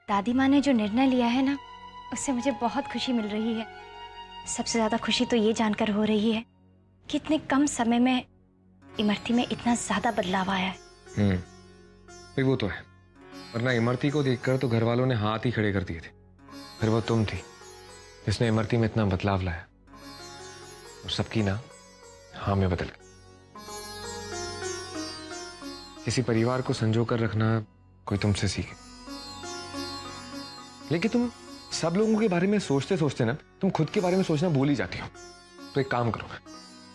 दादी माँ ने जो निर्णय लिया है ना, उससे मुझे बहुत खुशी मिल रही है। सबसे ज्यादा खुशी तो ये जानकर हो रही है कि इतने कम समय में इमरती में इतना ज्यादा बदलाव आया है। भाई वो तो है, वरना इमरती को देखकर तो घर वालों ने हाथ ही खड़े कर दिए थे। फिर वो तुम थी जिसने इमरती में इतना बदलाव लाया और सबकी ना हाँ में बदल गई। किसी परिवार को संजो कर रखना कोई तुमसे सीखे, लेकिन तुम सब लोगों के बारे में सोचते सोचते ना तुम खुद के बारे में सोचना भूल ही जाती हो। तो एक काम करो,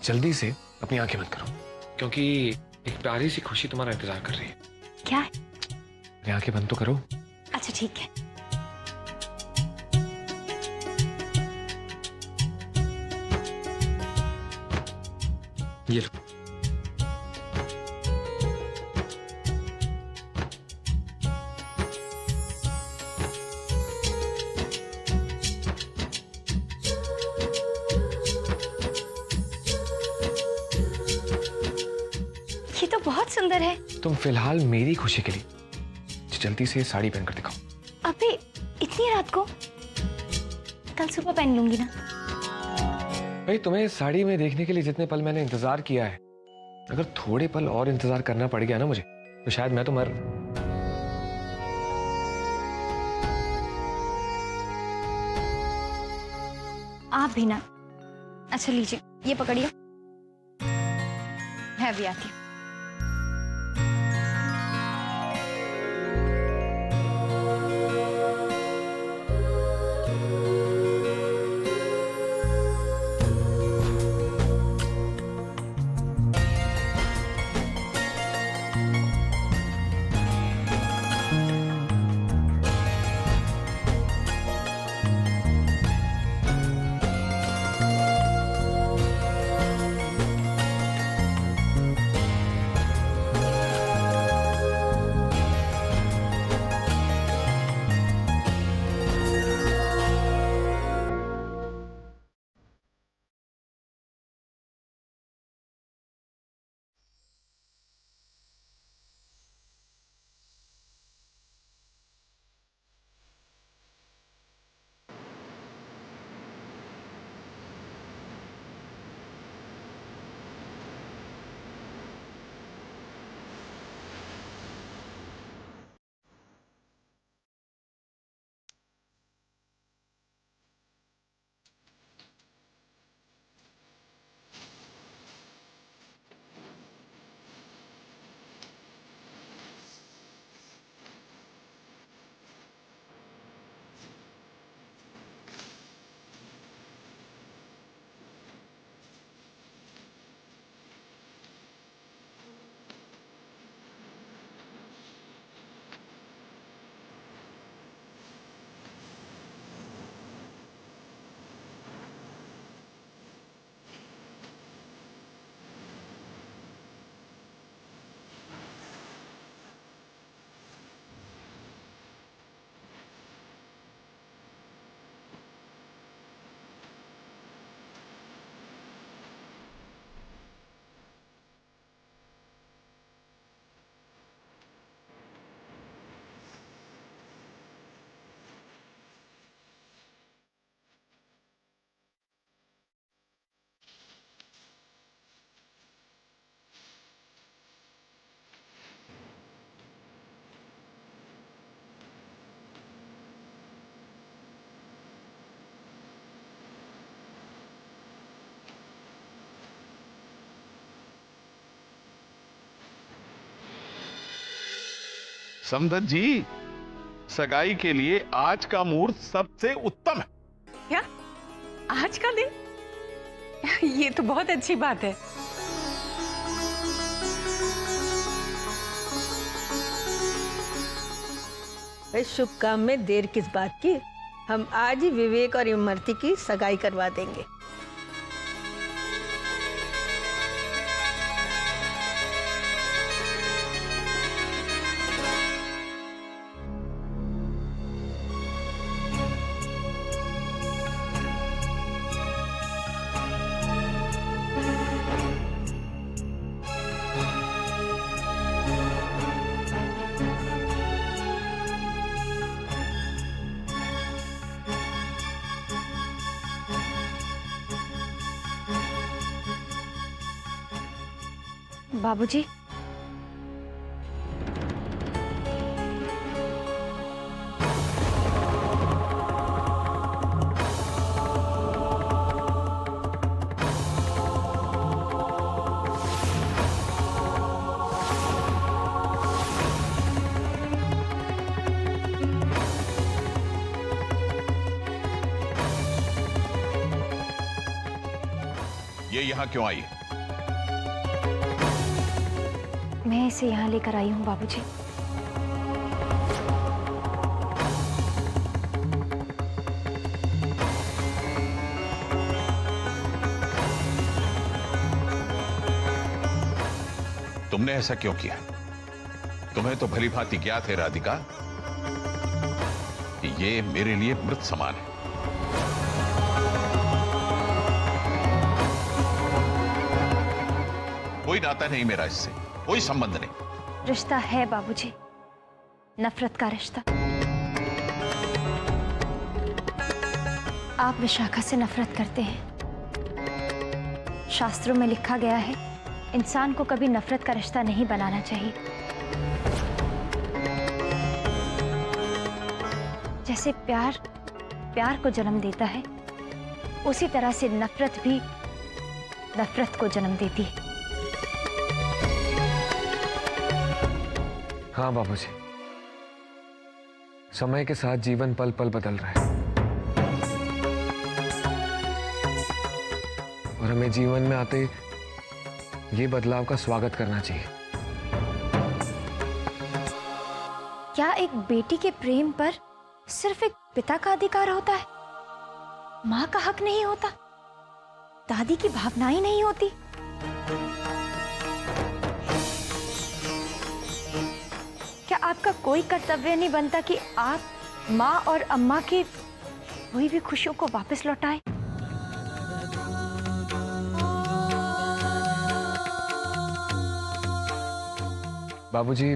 जल्दी से अपनी आंखें बंद करो, क्योंकि एक प्यारी सी खुशी तुम्हारा इंतजार कर रही है। क्या है? अपनी आंखें बंद तो करो। अच्छा ठीक है। ये लो। ये तो बहुत सुंदर है। तुम फिलहाल मेरी खुशी के लिए जल्दी से साड़ी पहनकर दिखाओ। अबे इतनी रात को? कल सुबह पहन लूंगी ना। भाई तुम्हें साड़ी में देखने के लिए जितने पल मैंने इंतजार किया है, अगर थोड़े पल और इंतजार करना पड़ गया ना मुझे, तो शायद मैं तो मर। आप भी ना। अच्छा लीजिए, ये पकड़िए, मैं अभी आती हूँ। समधन जी, सगाई के लिए आज का मुहूर्त सबसे उत्तम है। क्या? आज का दिन? ये तो बहुत अच्छी बात है। इस शुभ काम में देर किस बात की? हम आज ही विवेक और इमरती की सगाई करवा देंगे। बाबूजी, ये यहां क्यों आई? मैं इसे यहाँ लेकर आई हूँ बाबूजी। तुमने ऐसा क्यों किया? तुम्हें तो भली भांति ज्ञात है राधिका कि ये मेरे लिए मृत समान है। कोई नाता नहीं मेरा इससे, कोई संबंध नहीं। रिश्ता है बाबूजी, नफरत का रिश्ता। आप विशाखा से नफरत करते हैं। शास्त्रों में लिखा गया है, इंसान को कभी नफरत का रिश्ता नहीं बनाना चाहिए। जैसे प्यार प्यार को जन्म देता है, उसी तरह से नफरत भी नफरत को जन्म देती है। हाँ बाबूजी, समय के साथ जीवन पल पल बदल रहा है और हमें जीवन में आते ये बदलाव का स्वागत करना चाहिए। क्या एक बेटी के प्रेम पर सिर्फ एक पिता का अधिकार होता है? माँ का हक नहीं होता? दादी की भावनाएं नहीं होती? क्या आपका कोई कर्तव्य नहीं बनता कि आप माँ और अम्मा की कोई भी खुशियों को वापस लौटाएं? बाबूजी,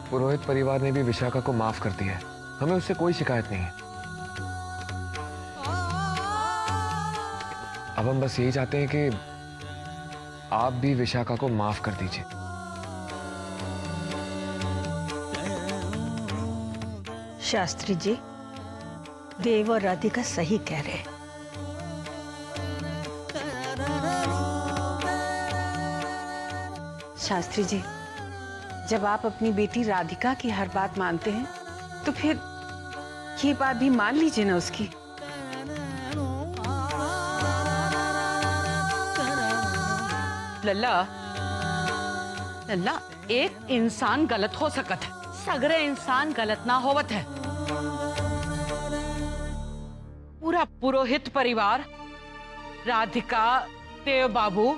पुरोहित परिवार ने भी विशाखा को माफ कर दिया है। हमें उससे कोई शिकायत नहीं है। अब हम बस यही चाहते हैं कि आप भी विशाखा को माफ कर दीजिए। शास्त्री जी, देव और राधिका सही कह रहे हैं। शास्त्री जी, जब आप अपनी बेटी राधिका की हर बात मानते हैं तो फिर ये बात भी मान लीजिए ना उसकी। लल्ला, लल्ला, एक इंसान गलत हो सकत है, सगरे इंसान गलत ना होवत है। पूरा पुरोहित परिवार, राधिका, देव बाबू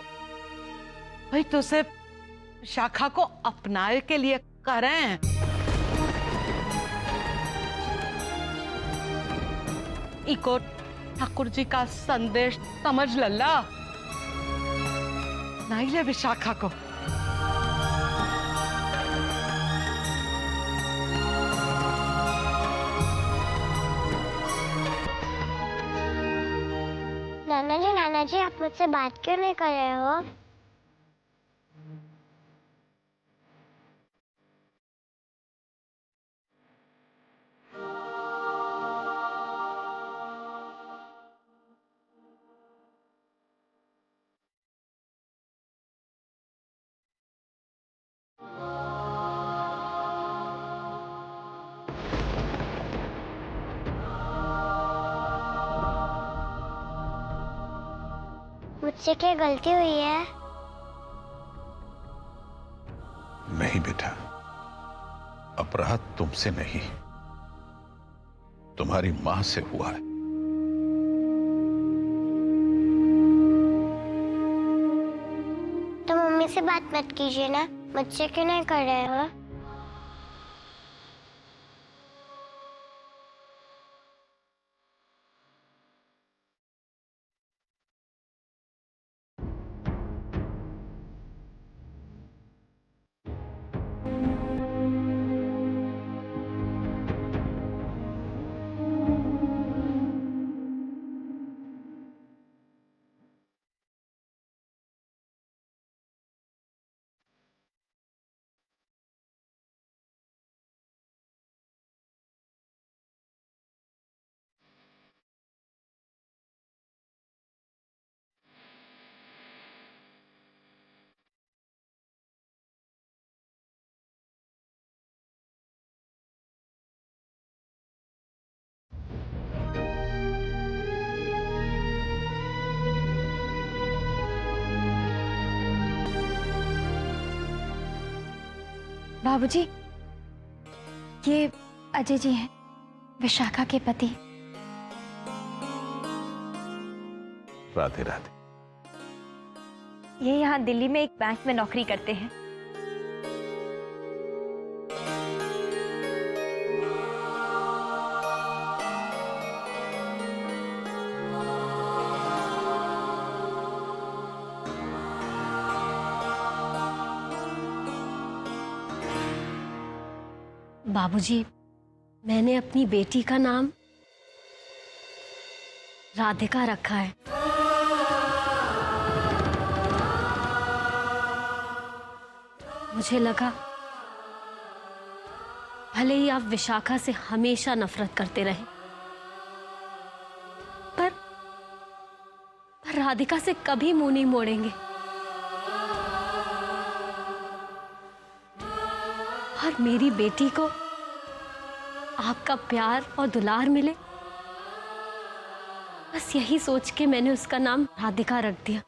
भाई तो उसे शाखा को अपनाने के लिए करें। इको ठाकुर जी का संदेश समझ लल्ला, नहीं ले विशाखा को। नाना जी आप मुझसे बात क्यों नहीं कर रहे हो? मुझसे क्या गलती हुई है? नहीं बेटा, अपराध तुमसे नहीं, तुम्हारी मां से हुआ है। तो मम्मी से बात मत कीजिए ना, मुझसे क्यों नहीं कर रहे हो? बाबूजी, ये अजय जी हैं, विशाखा के पति। राधे राधे। ये यहाँ दिल्ली में एक बैंक में नौकरी करते हैं। बाबूजी, मैंने अपनी बेटी का नाम राधिका रखा है। मुझे लगा भले ही आप विशाखा से हमेशा नफरत करते रहे, पर राधिका से कभी मुंह नहीं मोड़ेंगे। और मेरी बेटी को आपका प्यार और दुलार मिले, बस यही सोच के मैंने उसका नाम राधिका रख दिया।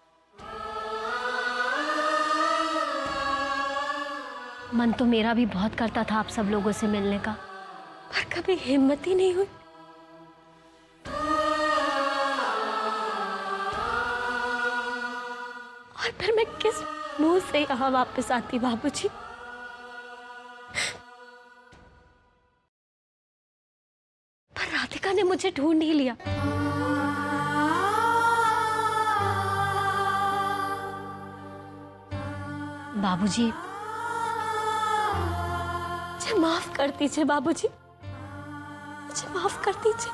मन तो मेरा भी बहुत करता था आप सब लोगों से मिलने का, पर कभी हिम्मत ही नहीं हुई। और फिर मैं किस मुंह से यहाँ वापस आती बाबूजी? पर राधिका ने मुझे ढूंढ ही लिया। बाबूजी, मुझे माफ कर दीजिए बाबूजी, मुझे माफ कर दीजिए।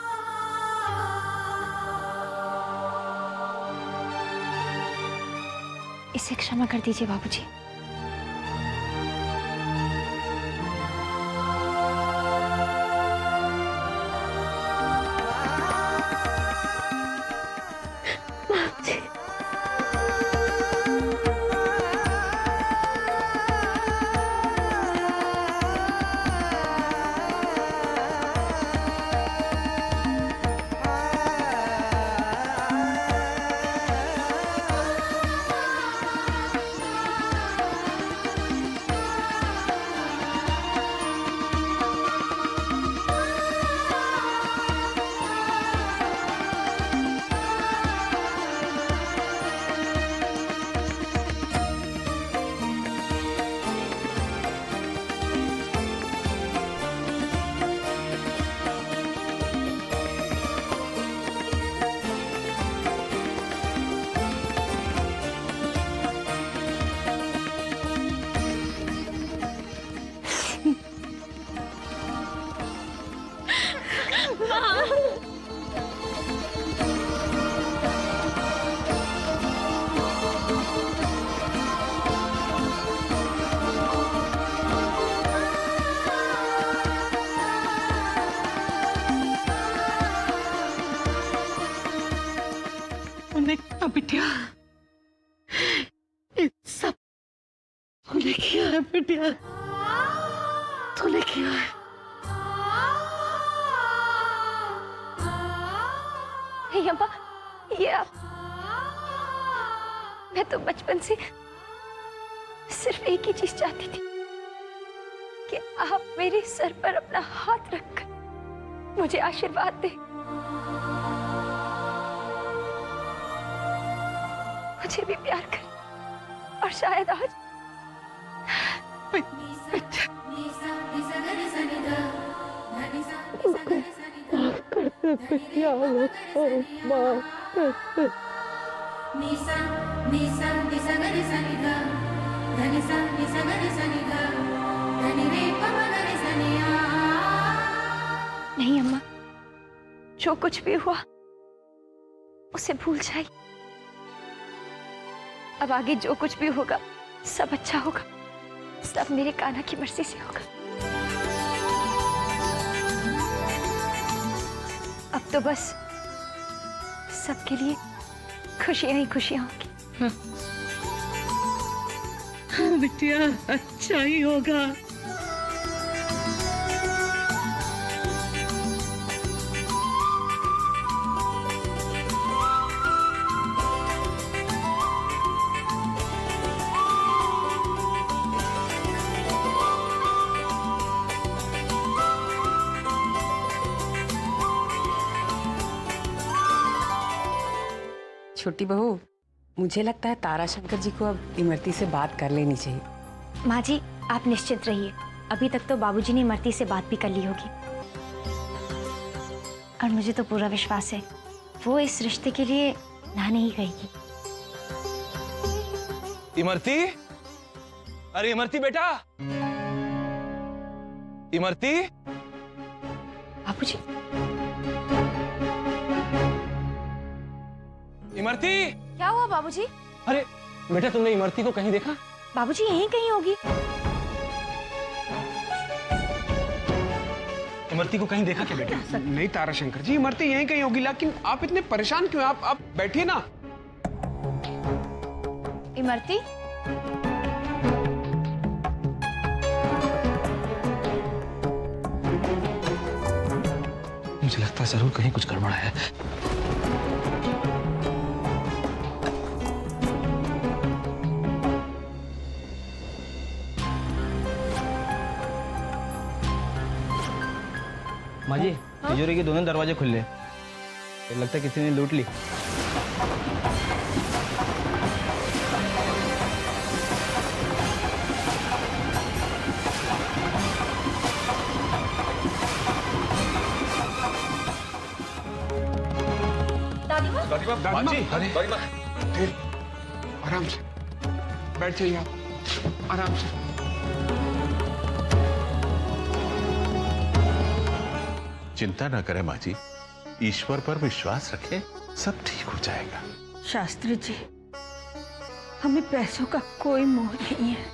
इसे क्षमा कर दीजिए बाबूजी। बिटिया, ये सब तूने किया है बिटिया, तूने किया है। नहीं अम्मा, ये आप, मैं तो बचपन से सिर्फ एक ही चीज चाहती थी कि आप मेरे सर पर अपना हाथ रखकर मुझे आशीर्वाद दें, मुझे भी प्यार कर। और शायद आज नहीं अम्मा, जो कुछ भी हुआ उसे भूल जाइए। अब आगे जो कुछ भी होगा सब अच्छा होगा, सब मेरे कान्हा की मर्जी से होगा। अब तो बस सबके लिए खुशियां ही खुशियां होंगी। हाँ बिटिया, अच्छा ही होगा। छोटी बहू, मुझे लगता है ताराशंकर जी को अब इमरती से बात कर लेनी चाहिए। माँ जी, आप निश्चित रहिए, अभी तक तो बाबूजी ने इमरती से बात भी कर ली होगी। और मुझे तो पूरा विश्वास है वो इस रिश्ते के लिए ना नहीं कहेगी। इमरती, अरे इमरती बेटा, इमरती। बाबूजी, इमरती, क्या हुआ बाबूजी? अरे बेटा, तुमने इमरती को कहीं देखा? बाबूजी यहीं कहीं होगी। इमरती को कहीं देखा क्या बेटा? नहीं ताराशंकर जी, इमरती यहीं कहीं होगी, लेकिन आप इतने परेशान क्यों हैं? आप बैठिए ना। इमरती, मुझे लगता है जरूर कहीं कुछ गड़बड़ है। माँ जी, तिजोरी के दोनों दरवाजे खुले, लगता है किसी ने लूट ली। आराम से बैठ जाइए, आप आराम से। चिंता न करें माँ जी, ईश्वर पर विश्वास रखें, सब ठीक हो जाएगा। शास्त्री जी, हमें पैसों का कोई मोह नहीं है,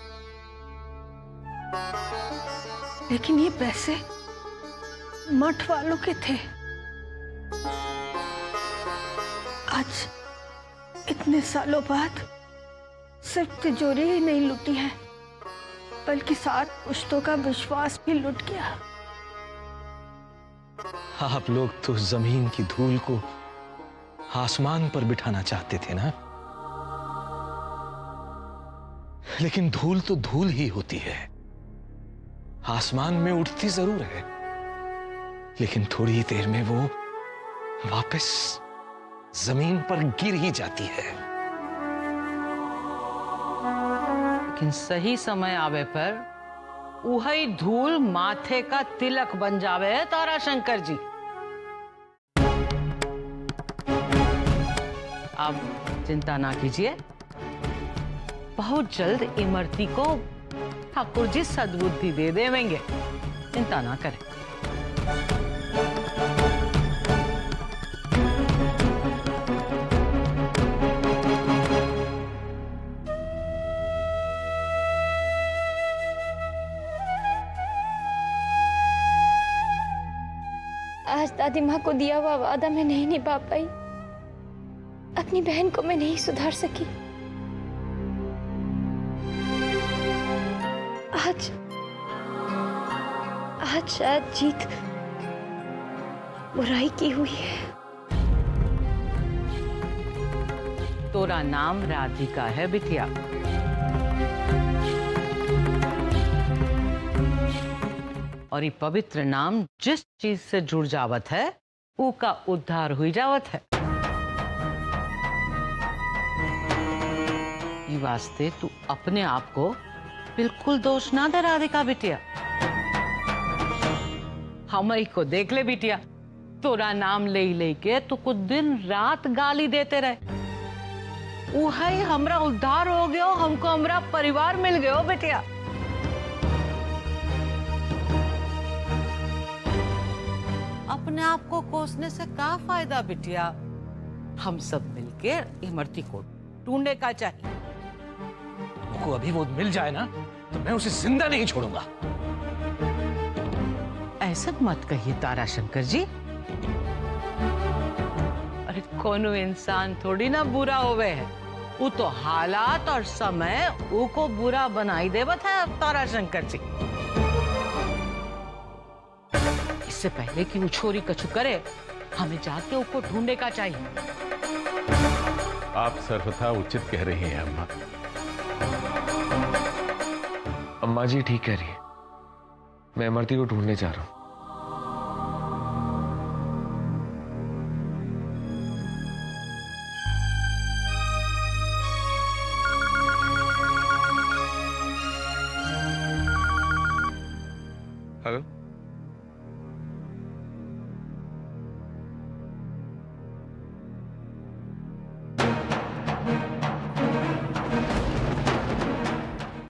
लेकिन ये पैसे मठ वालों के थे। आज इतने सालों बाद सिर्फ तिजोरी ही नहीं लूटी है, बल्कि 7 पुश्तों का विश्वास भी लुट गया। आप लोग तो जमीन की धूल को आसमान पर बिठाना चाहते थे ना, लेकिन धूल तो धूल ही होती है, आसमान में उठती जरूर है, लेकिन थोड़ी ही देर में वो वापस जमीन पर गिर ही जाती है। लेकिन सही समय आवे पर वही धूल माथे का तिलक बन जावे है ताराशंकर जी। अब चिंता ना कीजिए, बहुत जल्द इमरती को ठाकुर जी सद्बुद्धि दे देंगे, चिंता ना करें। आज दादी माँ को दिया हुआ वादा मैं नहीं निभा पाई, अपनी बहन को मैं नहीं सुधार सकी। आज शायद जीत बुराई की हुई है। तोरा नाम राधिका है बिटिया, और ये पवित्र नाम जिस चीज से जुड़ जावत है उसका उद्धार हुई जावत है। ये वास्ते तू अपने आप को बिल्कुल दोष ना दे राधिका बिटिया। हमारी को देख ले बिटिया, तोरा नाम ले के तू कुछ दिन रात गाली देते रहे, वही हमरा उद्धार हो गयो, हमको हमरा परिवार मिल गयो बिटिया। अपने आप को कोसने से क्या फायदा बिटिया, हम सब मिलके इमरती को ढूंढने का चाहिए। तुमको अभी वो मिल जाए ना तो मैं उसे जिंदा नहीं छोड़ूंगा। ऐसा मत कहिए ताराशंकर जी, अरे कोनो इंसान थोड़ी ना बुरा होवे है, वो तो हालात और समय वो को बुरा बनाई देवत है ताराशंकर जी। इससे पहले कि वो छोरी कछु करे, हमें जाके उसको ढूंढने का चाहिए। आप सर्वथा उचित कह रही हैं अम्मा। अम्मा जी ठीक कह रही है, मैं इमरती को ढूंढने जा रहा हूं।